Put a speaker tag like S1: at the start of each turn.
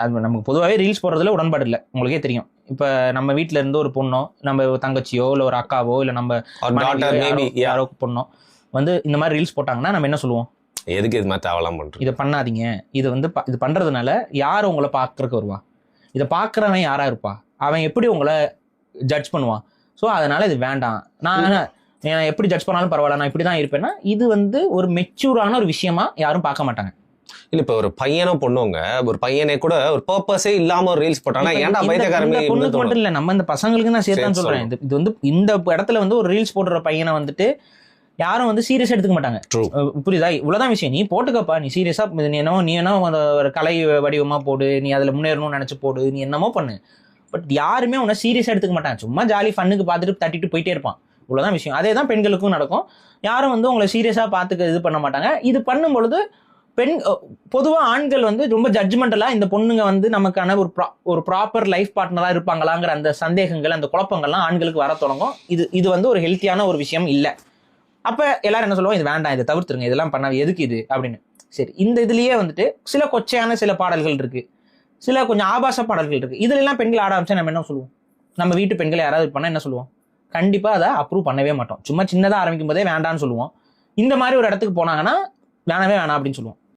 S1: அது நமக்கு பொதுவாகவே ரீல்ஸ் போடுறதுல உடன்பாடு இல்லை, உங்களுக்கே தெரியும். இப்போ நம்ம வீட்டில இருந்து ஒரு பொண்ணோ, நம்ம தங்கச்சியோ, இல்லை ஒரு அக்காவோ, இல்லை நம்ம யாரோ பொண்ணோ வந்து இந்த மாதிரி ரீல்ஸ் போட்டாங்கன்னா நம்ம என்ன சொல்லுவோம்?
S2: எதுக்கு இது மாதிரி தேவலாம் பண்றோம்,
S1: இதை பண்ணாதீங்க. இது வந்து இது பண்றதுனால யார் உங்களை பார்க்கறதுக்கு வருவா? இதை பார்க்குறவன் யாரா இருப்பா? அவன் எப்படி உங்களை ஜட்ஜ் பண்ணுவான்? ஸோ அதனால இது வேண்டாம். நான் எப்படி ஜட்ஜ் பண்ணாலும் பரவாயில்ல, நான் இப்படி தான் இருப்பேன்னா இது வந்து ஒரு மெச்சூரான ஒரு விஷயமா யாரும் பார்க்க மாட்டாங்க.
S2: இல்ல இப்ப ஒரு பையனும் பொண்ணுங்க, ஒரு பையனே கூட ஒரு பர்பஸே இல்லாம ஒரு ரீல்ஸ் போட்டானா ஏன்டா பைத்தியக்காரமே?
S1: பொண்ணுக்கு மட்டும் இல்ல, நம்ம இந்த பசங்களுக்கு நான் சேர்த்து சொல்றேன். இது வந்து இந்த இடத்துல வந்து ஒரு ரீல்ஸ் போடுற பையனை வந்துட்டு யாரும் வந்து சீரியஸா எடுத்துக்க மாட்டாங்க. புரியுதா? இவ்வளவுதான் விஷயம். நீ போட்டுக்கப்பா, நீ சீரியஸா நீ என்ன ஒரு கலை வடிவமா போடு, நீ அதுல முன்னேறணும்னு நினைச்சு போடு, நீ என்னமோ பண்ணு. பட் யாருமே உன்னை சீரியஸா எடுத்துக்க மாட்டாங்க. சும்மா ஜாலி ஃபன்னுக்கு பார்த்துட்டு தட்டிட்டு போயிட்டே இருப்பான். இவ்வளவுதான் விஷயம். அதே தான் பெண்களுக்கும் நடக்கும். யாரும் வந்து உங்களை சீரியஸா பார்த்துக்க இது பண்ண மாட்டாங்க. இது பண்ணும் பொழுது பொதுவா ஆண்கள் வந்து ரொம்ப ஜட்ஜ்மெண்டலா இந்த பொண்ணுங்க வந்து நமக்கான ஒரு ப்ராப்பர் லைஃப் பார்ட்னரா இருப்பாங்களாங்கிற அந்த சந்தேகங்கள், அந்த குழப்பங்கள்லாம் ஆண்களுக்கு வர தொடங்கும். இது வந்து ஒரு ஹெல்த்தியான ஒரு விஷயம் இல்லை. அப்ப எல்லாரும் என்ன சொல்லுவோம்? இது வேண்டாம், இதை தவிர்த்துருங்க, இதெல்லாம் பண்ண எதுக்கு இது அப்படின்னு. சரி, இந்த இதுலயே வந்துட்டு சில கொச்சையான சில பாடல்கள் இருக்கு, சில கொஞ்சம் ஆபாச பாடல்கள் இருக்கு. இதுல எல்லாம் பெண்கள் ஆட ஆரம்பிச்சா நம்ம என்ன சொல்லுவோம்? நம்ம வீட்டு பெண்களை யாராவது பண்ணா என்ன சொல்லுவோம்? கண்டிப்பா அதை அப்ரூவ் பண்ணவே மாட்டோம். சும்மா சின்னதா ஆரம்பிக்கும் போதே வேண்டான்னு சொல்லுவோம். இந்த மாதிரி ஒரு இடத்துக்கு போனாங்கன்னா வேணவே வேணாம் அப்படின்னு சொல்லுவோம்.